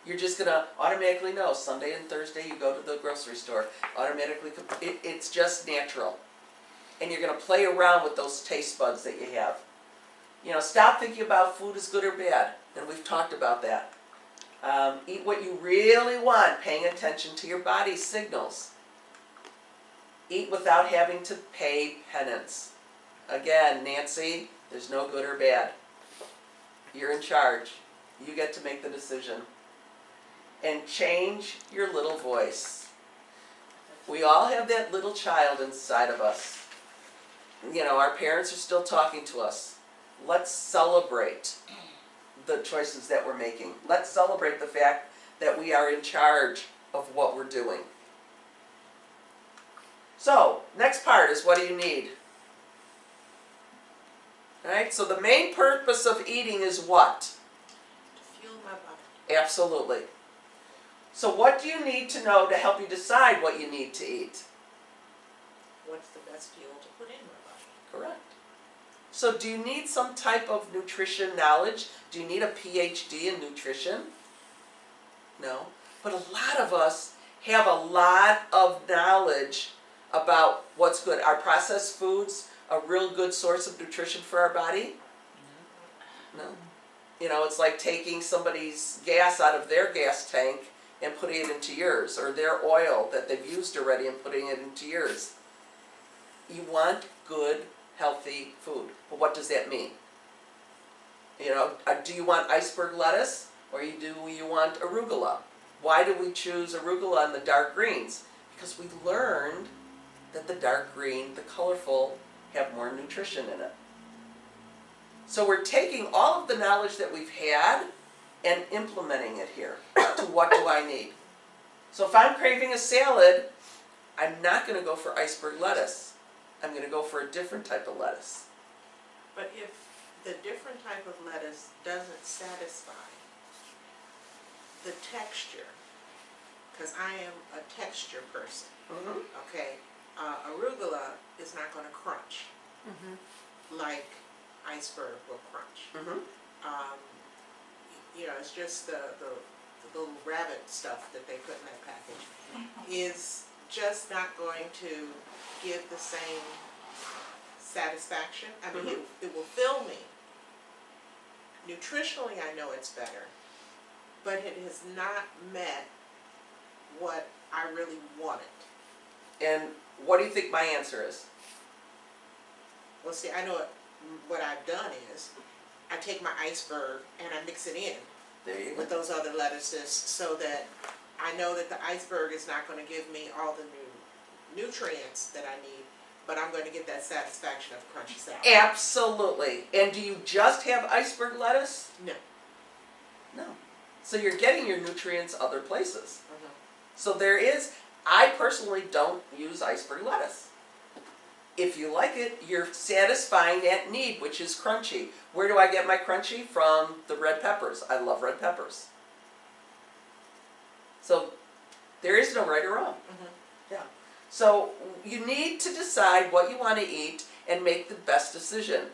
You're just going to automatically know Sunday and Thursday you go to the grocery store. Automatically, it's just natural. And you're going to play around with those taste buds that you have. You know, stop thinking about food is good or bad. And we've talked about that. Eat what you really want, paying attention to your body's signals. Eat without having to pay penance. Again, Nancy, there's no good or bad. You're in charge. You get to make the decision. And change your little voice. We all have that little child inside of us. You know, our parents are still talking to us. Let's celebrate the choices that we're making. Let's celebrate the fact that we are in charge of what we're doing. So, next part is what do you need? Alright, so the main purpose of eating is what? To fuel my body. Absolutely. So what do you need to know to help you decide what you need to eat? What's the best fuel to put in my body? Correct. So do you need some type of nutrition knowledge? Do you need a PhD in nutrition? No. But a lot of us have a lot of knowledge about what's good. Are processed foods a real good source of nutrition for our body? No. You know, it's like taking somebody's gas out of their gas tank and putting it into yours, or their oil that they've used already and putting it into yours. You want good, healthy food. But what does that mean? You know, do you want iceberg lettuce or do you want arugula? Why do we choose arugula and the dark greens? Because we learned that the dark green, the colorful, have more nutrition in it. So we're taking all of the knowledge that we've had and implementing it here to what do I need. So if I'm craving a salad, I'm not going to go for iceberg lettuce. I'm going to go for a different type of lettuce. But if the different type of lettuce doesn't satisfy the texture, because I am a texture person, okay, arugula is not going to crunch like iceberg will crunch. You know, it's just the little rabbit stuff that they put in that package is just not going to give the same satisfaction. I mean, it will fill me. Nutritionally, I know it's better, but it has not met what I really wanted. And what do you think my answer is? Well, see, I know what I've done is I take my iceberg and I mix it in There you go. with those other lettuces so that I know that the iceberg is not going to give me all the new nutrients that I need, but I'm going to get that satisfaction of crunchy salad. Absolutely. And do you just have iceberg lettuce? No. No. So you're getting your nutrients other places. Mhm. So there is, I personally don't use iceberg lettuce. If you like it, you're satisfying that need, which is crunchy. Where do I get my crunchy? From the red peppers. I love red peppers. So there is no right or wrong. Mhm. Yeah. So you need to decide what you want to eat and make the best decision.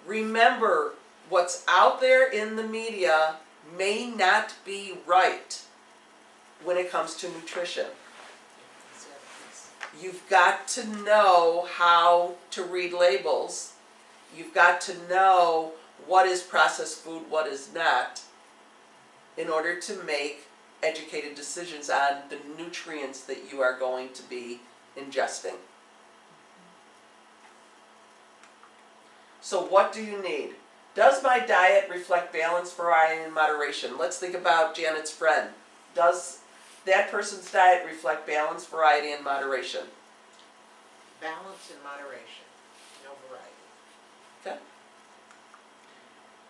Remember, what's out there in the media may not be right when it comes to nutrition. That's the other piece. You've got to know how to read labels. You've got to know what is processed food, what is not, in order to make educated decisions on the nutrients that you are going to be ingesting. So what do you need? Does my diet reflect balance, variety, and moderation? Let's think about Janet's friend. Does that person's diet reflect balance, variety, and moderation? Balance and moderation, no variety. Okay.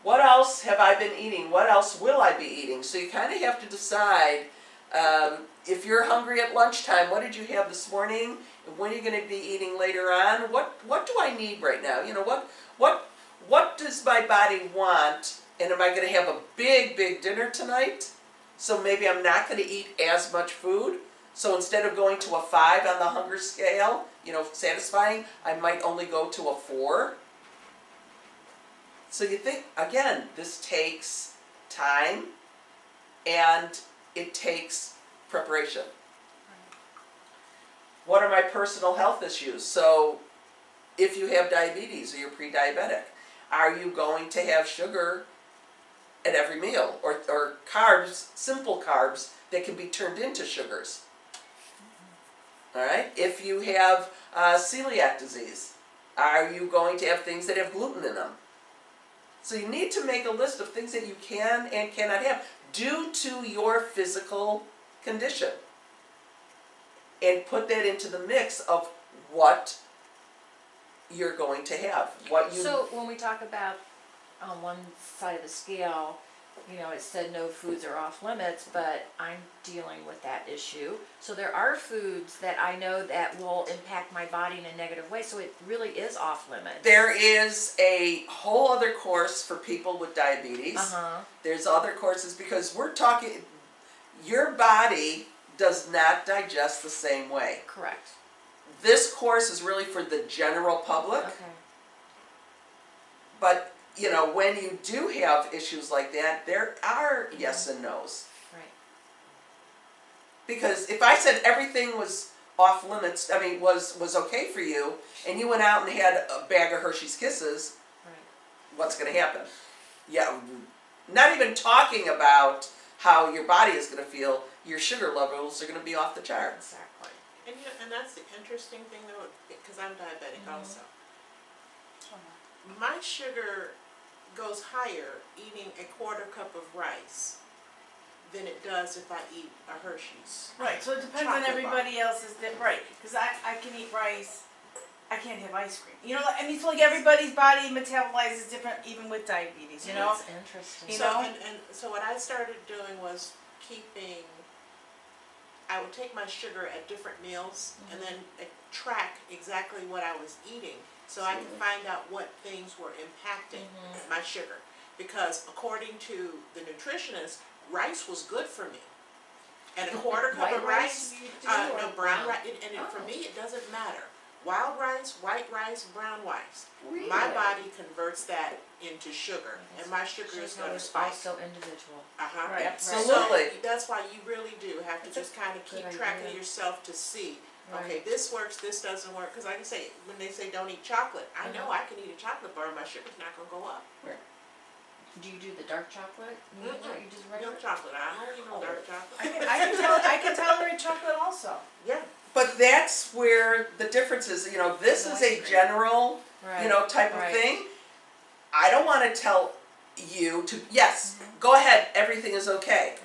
What else have I been eating? What else will I be eating? So you kind of have to decide, if you're hungry at lunchtime, what did you have this morning? And when are you going to be eating later on? What do I need right now? You know, what does my body want? And am I going to have a big dinner tonight? So maybe I'm not going to eat as much food. So instead of going to a 5 on the hunger scale, you know, satisfying, I might only go to a 4. So you think, again, this takes time and it takes preparation. What are my personal health issues? So if you have diabetes or you're pre-diabetic, are you going to have sugar at every meal? Or carbs, simple carbs that can be turned into sugars? All right. If you have celiac disease, are you going to have things that have gluten in them? So you need to make a list of things that you can and cannot have due to your physical condition. And put that into the mix of what you're going to have. What you So when we talk about on one side of the scale, you know, it said no foods are off limits, but I'm dealing with that issue. So there are foods that I know that will impact my body in a negative way, so it really is off limits. There is a whole other course for people with diabetes. Uh-huh. There's other courses because we're talking, your body does not digest the same way. Correct. This course is really for the general public, Okay. but you know, when you do have issues like that, there are yes and no's. Right. Because if I said everything was off limits, I mean, was okay for you, and you went out and had a bag of Hershey's Kisses, Right. what's going to happen? Yeah, not even talking about how your body is going to feel, your sugar levels are going to be off the charts. Exactly. And you know, and that's the interesting thing though, because I'm diabetic also. My sugar goes higher eating a quarter cup of rice than it does if I eat a Hershey's. Right, so it depends on Chocolate everybody else's, right, because I can eat rice, I can't have ice cream. You know, I mean, so like everybody's body metabolizes different, even with diabetes, you know? That's interesting. You So, know? and so what I started doing was keeping, I would take my sugar at different meals and then track exactly what I was eating so I could find out what things were impacting my sugar. Because according to the nutritionist, rice was good for me. And a quarter cup of rice, no, brown rice, and for me it doesn't matter. Wild rice, white rice, brown rice. Really? My body converts that into sugar, and my sugar is going to spike. So individual. Uh-huh. Right, absolutely. So that's why you really do have to just kind of keep good track of idea. yourself to see, Right. okay, this works, this doesn't work. Because like I say, when they say don't eat chocolate, I know I can eat a chocolate bar and my sugar's not going to go up. Do you do the dark chocolate? You just regular? Milk chocolate, I don't eat no dark chocolate. I can tolerate chocolate also. Yeah. But that's where the difference is. You know, this is a general, Right. you know, type of Right. thing. I don't want to tell you to, yes, go ahead, everything is okay. Right.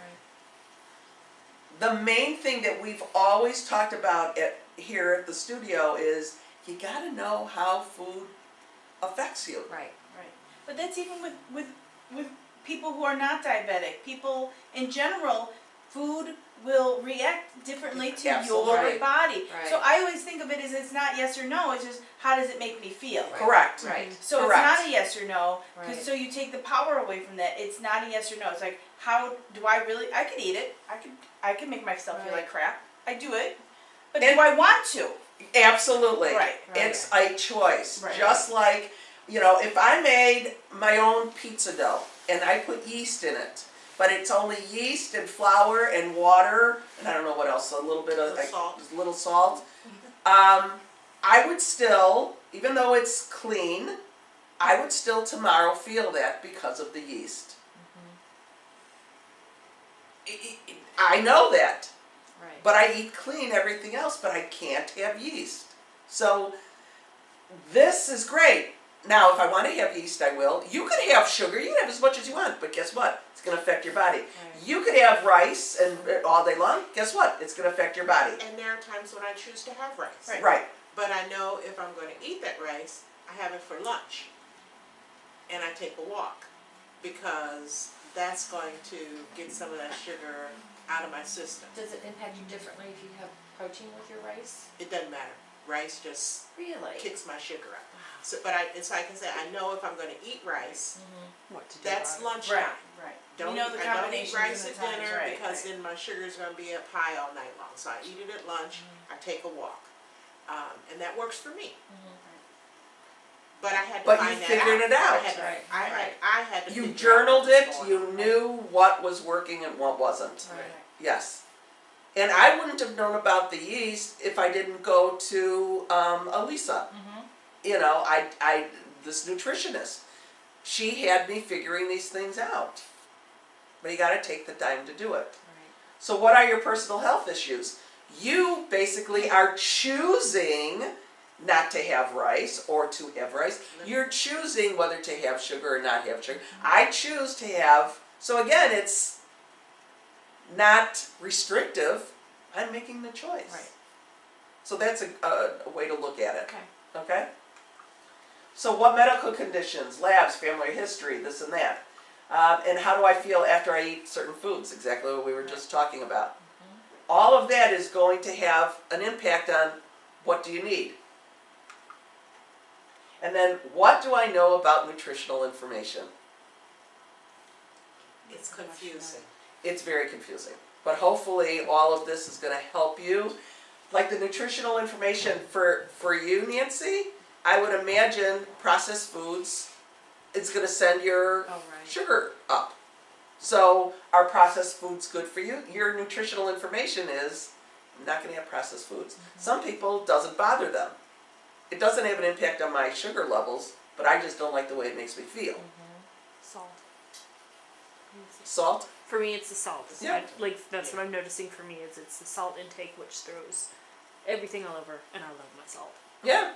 The main thing that we've always talked about here at the studio is you gotta know how food affects you. Right. Right, but that's even with people who are not diabetic, people in general, food will react differently to Absolutely. your Right. body. So Right. I always think of it as it's not yes or no, it's just how does it make me feel? Right. Correct. Right. So Correct. it's not a yes or no, Right. so you take the power away from that, it's not a yes or no, it's like, how do I really, I could eat it, I could make myself feel Right. like crap, I do it, but And- do I want to? Absolutely. Right. It's a choice. Right. Just like, if I made my own pizza dough and I put yeast in it, but it's only yeast and flour and water, and I don't know what else, a little bit of Salt. little salt. I would still, even though it's clean, I would still tomorrow feel that because of the yeast. I know that. Right. But I eat clean everything else, but I can't have yeast. So this is great. Now, if I want to have yeast, I will. You could have sugar, you can have as much as you want, but guess what? It's going to affect your body. Right. You could have rice and all day long, guess what? It's going to affect your body. And there are times when I choose to have rice. Right. Right. But I know if I'm going to eat that rice, I have it for lunch. And I take a walk because that's going to get some of that sugar out of my system. Does it impact you differently if you have protein with your rice? It doesn't matter. Rice just Really? kicks my sugar up. So, it's like I said, I know if I'm going to eat rice, What to do that's about it. lunchtime. Right. Don't You know the I don't eat combinations rice and at the times, dinner right, because right. then my sugar is going to be up high all night long. So I eat it at lunch. I take a walk, and that works for me. But I had to But you find that figured out. it out. I had to, Right. I had to. You figure out journaled what was it, going you on. knew what was working and what wasn't. Right. Yes. And I wouldn't have known about the yeast if I didn't go to Elisa. This nutritionist. She had me figuring these things out. But you gotta take the time to do it. Right. So what are your personal health issues? You basically are choosing not to have rice or to have rice. You're choosing whether to have sugar or not have sugar. I choose to have, so again, it's not restrictive. I'm making the choice. Right. So that's a way to look at it. Okay. Okay? So what medical conditions, labs, family history, this and that. And how do I feel after I eat certain foods, exactly what we were just talking about. All of that is going to have an impact on what do you need. And then what do I know about nutritional information? It's confusing. It's very confusing. But hopefully all of this is going to help you. Like the nutritional information for you, Nancy, I would imagine processed foods is going to send your Oh, right. sugar up. So are processed foods good for you? Your nutritional information is, I'm not going to have processed foods. Some people, doesn't bother them. It doesn't have an impact on my sugar levels, but I just don't like the way it makes me feel. Salt. Salt? For me, it's the salt. Yeah. That's what I'm noticing for me is it's the salt intake which throws everything all over, and I love my salt. Yeah.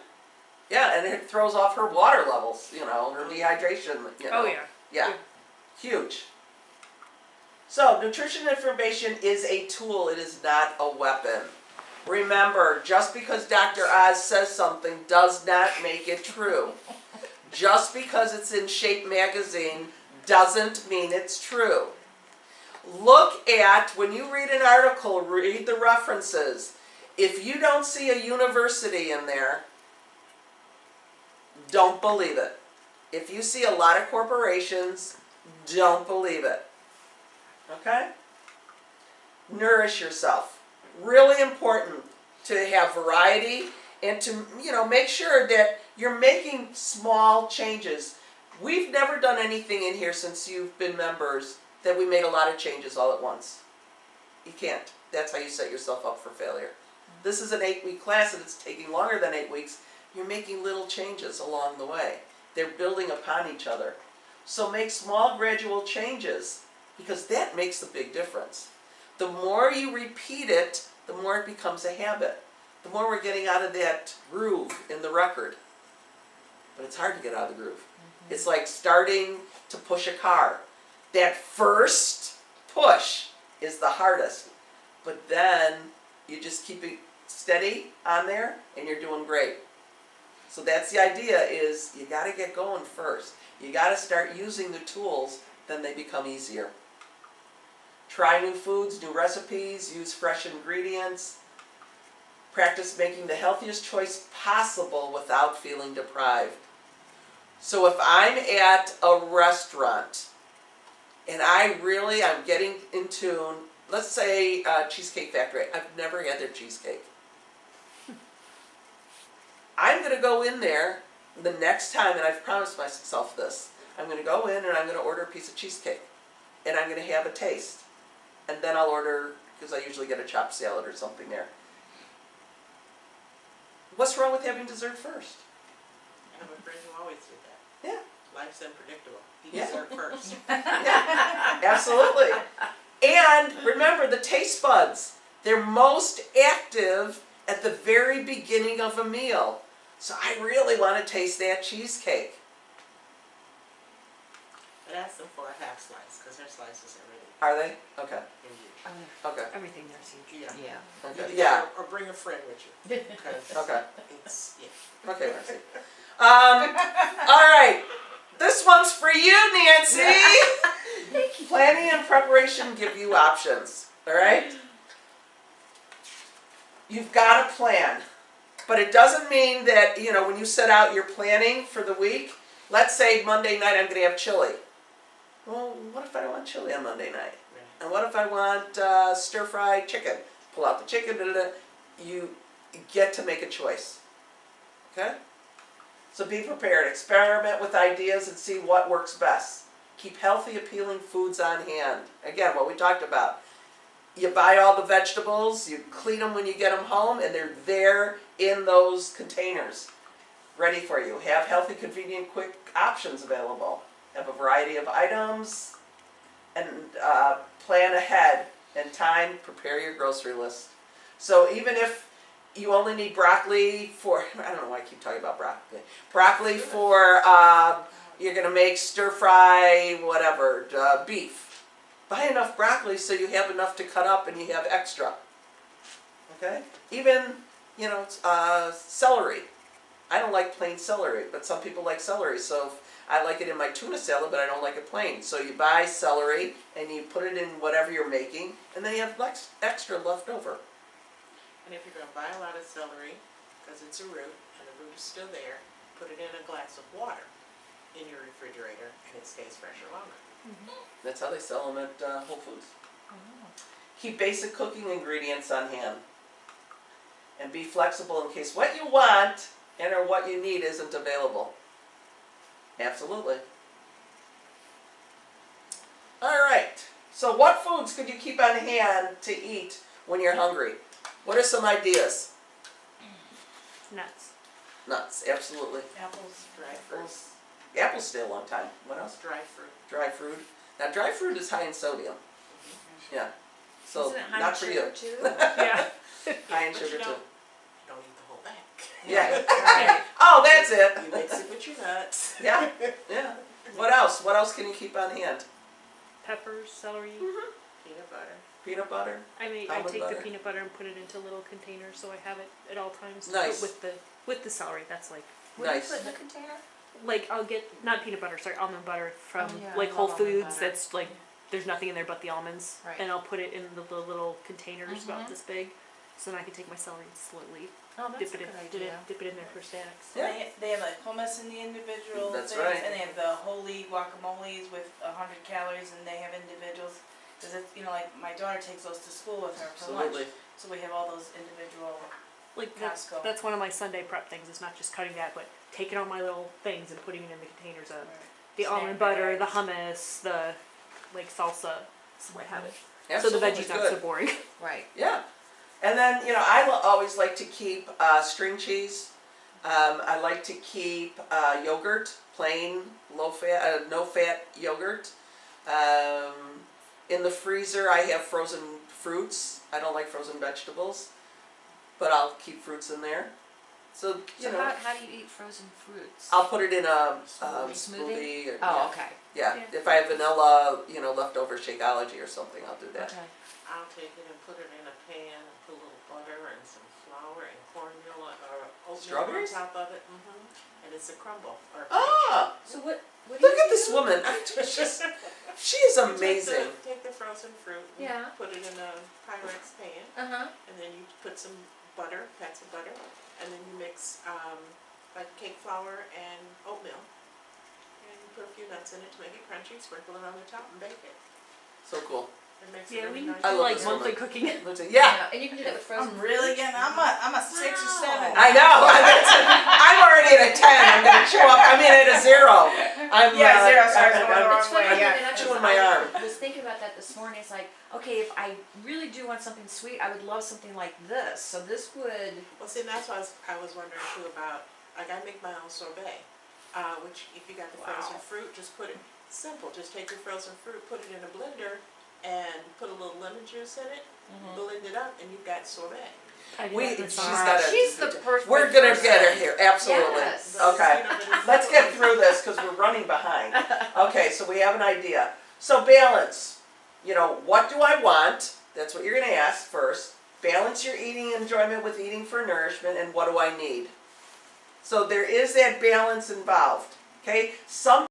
Yeah, and it throws off her water levels, her dehydration, Oh yeah. Yeah, huge. So, nutrition information is a tool, it is not a weapon. Remember, just because Dr. Oz says something does not make it true. Just because it's in Shape magazine doesn't mean it's true. Look at, when you read an article, read the references. If you don't see a university in there, don't believe it. If you see a lot of corporations, don't believe it. Okay? Nourish yourself. Really important to have variety and to, make sure that you're making small changes. We've never done anything in here since you've been members that we made a lot of changes all at once. You can't. That's how you set yourself up for failure. This is an 8-week class and it's taking longer than 8 weeks. You're making little changes along the way. They're building upon each other. So make small gradual changes because that makes the big difference. The more you repeat it, the more it becomes a habit. The more we're getting out of that groove in the record. But it's hard to get out of the groove. It's like starting to push a car. That first push is the hardest. But then you just keep it steady on there and you're doing great. So that's the idea, is you gotta get going first. You gotta start using the tools, then they become easier. Try new foods, new recipes, use fresh ingredients. Practice making the healthiest choice possible without feeling deprived. So if I'm at a restaurant and I'm getting in tune, let's say Cheesecake Factory, I've never had their cheesecake. I'm gonna go in there the next time, and I've promised myself this, I'm gonna go in and I'm gonna order a piece of cheesecake. And I'm gonna have a taste. And then I'll order, because I usually get a chopped salad or something there. What's wrong with having dessert first? I have a friend who always did that. Yeah. Life's unpredictable. Eat Yeah. dessert first. Yeah, absolutely. And remember the taste buds. They're most active at the very beginning of a meal. So I really want to taste that cheesecake. But ask them for a half slice, because their slices are ready. Are they? Okay. Okay. Everything there's huge. Yeah. Yeah. Okay. Yeah. Or bring a friend with you. 'Cause Okay. it's, yeah. Okay, Marcy. All right. This one's for you, Nancy. Planning and preparation give you options. All right. You've got a plan, but it doesn't mean that when you set out your planning for the week. Let's say Monday night I'm going to have chili. Well, what if I don't want chili on Monday night? And what if I want stir-fried chicken? Pull out the chicken. You get to make a choice. Okay? So be prepared. Experiment with ideas and see what works best. Keep healthy, appealing foods on hand. Again, what we talked about. You buy all the vegetables, you clean them when you get them home, and they're there in those containers, ready for you. Have healthy, convenient, quick options available. Have a variety of items, and plan ahead and time. Prepare your grocery list. So even if you only need broccoli for, I don't know why I keep talking about broccoli. Broccoli for, you're going to make stir fry, whatever, beef. Buy enough broccoli so you have enough to cut up and you have extra. Okay? Even, celery. I don't like plain celery, but some people like celery. So I like it in my tuna salad, but I don't like it plain. So you buy celery and you put it in whatever you're making, and then you have extra left over. And if you're going to buy a lot of celery, because it's a root, and the root is still there, put it in a glass of water in your refrigerator, and it stays fresher longer. That's how they sell them at Whole Foods. Keep basic cooking ingredients on hand. And be flexible in case what you want and or what you need isn't available. Absolutely. All right. So what foods could you keep on hand to eat when you're hungry? What are some ideas? Nuts. Nuts, absolutely. Apples. Dry fruit. Apples stay a long time. What else? Dry fruit. Dry fruit. Now dry fruit is high in sodium. Yeah. So Isn't it high not in for sugar you. too? Yeah. High in But sugar you too. don't eat the whole bag. Yeah. Right. Oh, that's it. You mix it with your nuts. Yeah. Yeah. What else? What else can you keep on hand? Peppers, celery. Peanut butter. Peanut butter. I Almond take butter. the peanut butter and put it into little containers so I have it at all times. Nice. But with the celery, that's like What do you Nice. put in the container? I'll get not peanut butter, sorry, almond butter from Oh, yeah, I like Whole love almond Foods. butter. That's like there's nothing in there but the almonds, Right. and I'll put it in the little containers Mhm. about this big, so then I can take my celery and slowly Oh, that's dip a it good in, idea. dip it in there for snacks. Yeah. They have like hummus in the individual That's things, right. and they have the holy guacamoles with 100 calories, and they have individuals. Because like my daughter takes those to school with her for lunch, Absolutely. so we have all those individual. Like Costco. that's one of my Sunday prep things. It's not just cutting that, but taking all my little things and putting it in the containers of the Snack almond butter, the bags. hummus, the salsa. So I have it. Absolutely So the veggies good. not so boring. Right. Yeah. And then, I always like to keep string cheese. I like to keep yogurt, plain, low-fat, no-fat yogurt. In the freezer, I have frozen fruits. I don't like frozen vegetables, but I'll keep fruits in there. So, So how do you eat frozen fruits? I'll put it in a Smoothie? smoothie. Or, Oh, okay. yeah. Yeah. If I have vanilla, leftover Shakeology or something, I'll do that. Okay. I'll take it and put it in a pan and put a little butter and some flour and cornmeal or oatmeal on Strawberries? top of it, and it's a crumble or a Ah, So what do look you at this do? woman. She is You amazing. Take the frozen fruit and Yeah. put it in a Pyrex pan, Uh-huh. and then you put some butter, pats of butter, and then you mix like cake flour and oatmeal. And you put a few nuts in it to make it crunchy, sprinkle it on the top and bake it. So cool. It makes Yeah, it we really nice. I do love like this monthly woman. cooking. Yeah, And you can do that with frozen. I'm really getting, I'm a 6 or 7. I know. I'm already at a 10. I'm gonna chew up. I mean, at a 0. I'm Yeah, 0 starts I'm- going the I'm wrong It's funny, way, yeah. and that's chewing what my I arm. was thinking about that this morning. It's like, okay, if I really do want something sweet, I would love something like this. So this would. Well, see, and that's why I was wondering too about, like I make my own sorbet, which if you got the frozen fruit, just put it, simple, just take your frozen fruit, put it in a blender, and put a little lemon juice in it, blend it up, and you've got sorbet. She's got a. She's the perfect. We're gonna person. get her here. Absolutely. Yes. Okay. Let's get through this because we're running behind. Okay, so we have an idea. So balance. You know, what do I want? That's what you're gonna ask first. Balance your eating enjoyment with eating for nourishment, and what do I need? So there is that balance involved. Okay? Some